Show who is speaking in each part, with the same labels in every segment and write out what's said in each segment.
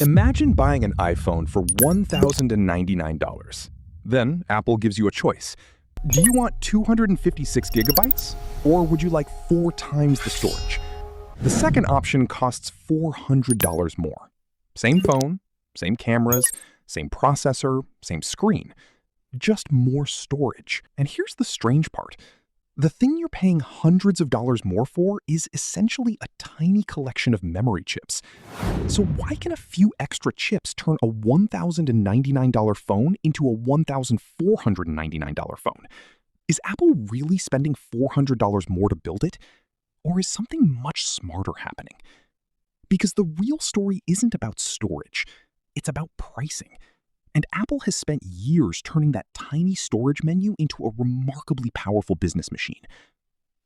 Speaker 1: Imagine buying an iPhone for $1,099. Then Apple gives you a choice. Do you want 256 gigabytes, or would you like 4 times the storage? The second option costs $400 more. Same phone, same cameras, same processor, same screen. Just more storage. And here's the strange part. The thing you're paying hundreds of dollars more for is essentially a tiny collection of memory chips. So why can a few extra chips turn a $1,099 phone into a $1,499 phone? Is Apple really spending $400 more to build it? Or is something much smarter happening? Because the real story isn't about storage, it's about pricing. And Apple has spent years turning that tiny storage menu into a remarkably powerful business machine.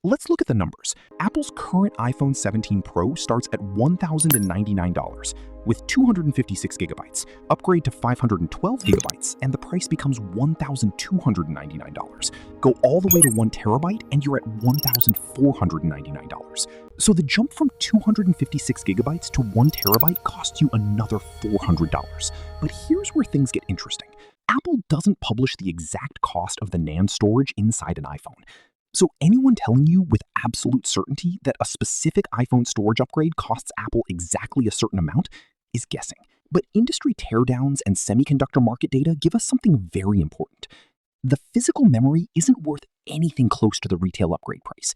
Speaker 1: Let's look at the numbers. Apple's current iPhone 17 Pro starts at $1,099 with 256 gigabytes. Upgrade to 512 gigabytes, and the price becomes $1,299. Go all the way to 1 terabyte, and you're at $1,499. So the jump from 256 gigabytes to 1 terabyte costs you another $400. But here's where things get interesting. Apple doesn't publish the exact cost of the NAND storage inside an iPhone. So anyone telling you with absolute certainty that a specific iPhone storage upgrade costs Apple exactly a certain amount is guessing. But industry teardowns and semiconductor market data give us something very important. The physical memory isn't worth anything close to the retail upgrade price.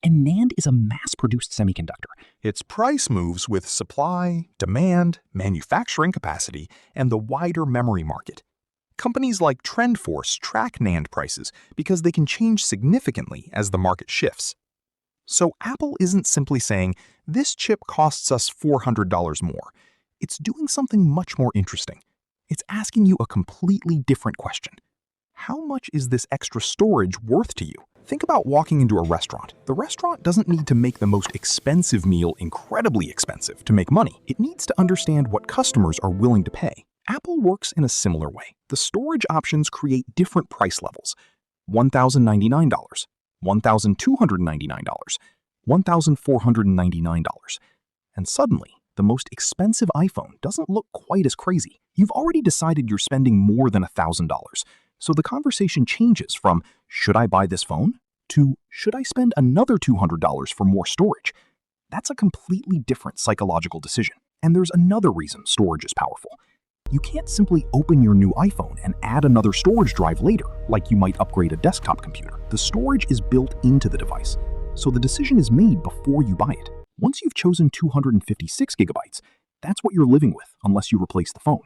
Speaker 1: And NAND is a mass-produced semiconductor.
Speaker 2: Its price moves with supply, demand, manufacturing capacity, and the wider memory market. Companies like TrendForce track NAND prices because they can change significantly as the market shifts. So Apple isn't simply saying, this chip costs us $400 more. It's doing something much more interesting. It's asking you a completely different question. How much is this extra storage worth to you? Think about walking into a restaurant. The restaurant doesn't need to make the most expensive meal incredibly expensive to make money. It needs to understand what customers are willing to pay. Apple works in a similar way. The storage options create different price levels. $1,099, $1,299, $1,499. And suddenly, the most expensive iPhone doesn't look quite as crazy. You've already decided you're spending more than $1,000. So the conversation changes from, should I buy this phone? To, should I spend another $200 for more storage? That's a completely different psychological decision. And there's another reason storage is powerful. You can't simply open your new iPhone and add another storage drive later, like you might upgrade a desktop computer. The storage is built into the device, so the decision is made before you buy it. Once you've chosen 256 gigabytes, that's what you're living with unless you replace the phone.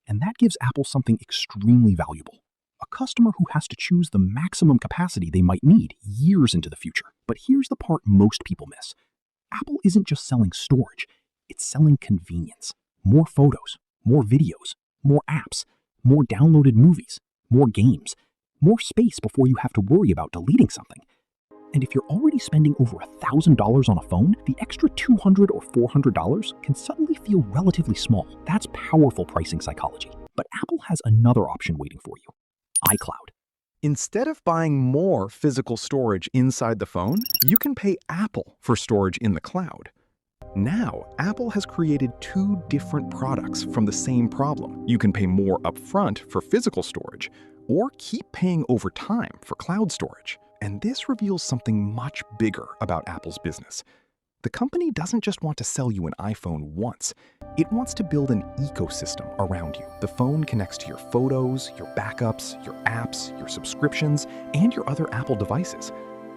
Speaker 2: And that gives Apple something extremely valuable. A customer who has to choose the maximum capacity they might need years into the future. But here's the part most people miss. Apple isn't just selling storage, it's selling convenience. More photos, more videos, more apps, more downloaded movies, more games, more space before you have to worry about deleting something. And if you're already spending over $1,000 on a phone, the extra $200 or $400 can suddenly feel relatively small. That's powerful pricing psychology. But Apple has another option waiting for you: iCloud.
Speaker 1: Instead of buying more physical storage inside the phone, you can pay Apple for storage in the cloud. Now, Apple has created 2 different products from the same problem. You can pay more upfront for physical storage, or keep paying over time for cloud storage. And this reveals something much bigger about Apple's business. The company doesn't just want to sell you an iPhone once. It wants to build an ecosystem around you. The phone connects to your photos, your backups, your apps, your subscriptions, and your other Apple devices.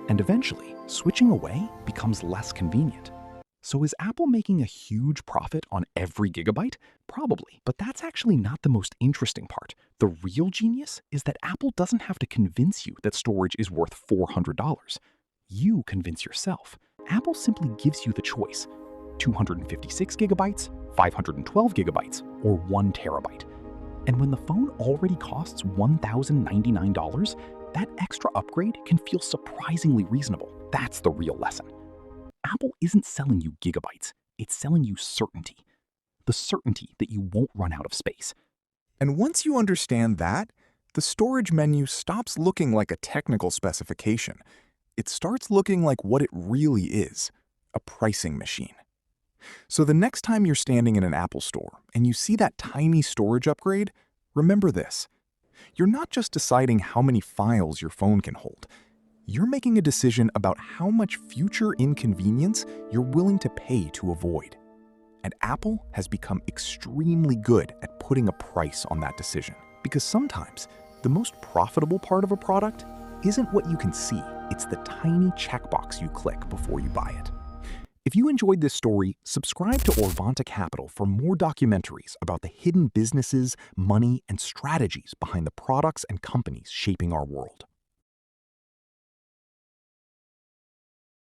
Speaker 1: And eventually, switching away becomes less convenient. So is Apple making a huge profit on every gigabyte? Probably, but that's actually not the most interesting part. The real genius is that Apple doesn't have to convince you that storage is worth $400. You convince yourself. Apple simply gives you the choice: 256 gigabytes, 512 gigabytes, or 1 terabyte. And when the phone already costs $1,099, that extra upgrade can feel surprisingly reasonable. That's the real lesson. Apple isn't selling you gigabytes, it's selling you certainty. The certainty that you won't run out of space.
Speaker 2: And once you understand that, the storage menu stops looking like a technical specification. It starts looking like what it really is: a pricing machine. So the next time you're standing in an Apple store and you see that tiny storage upgrade, remember this. You're not just deciding how many files your phone can hold. You're making a decision about how much future inconvenience you're willing to pay to avoid. And Apple has become extremely good at putting a price on that decision. Because sometimes, the most profitable part of a product isn't what you can see, it's the tiny checkbox you click before you buy it. If you enjoyed this story, subscribe to Orvanta Capital for more documentaries about the hidden businesses, money, and strategies behind the products and companies shaping our world.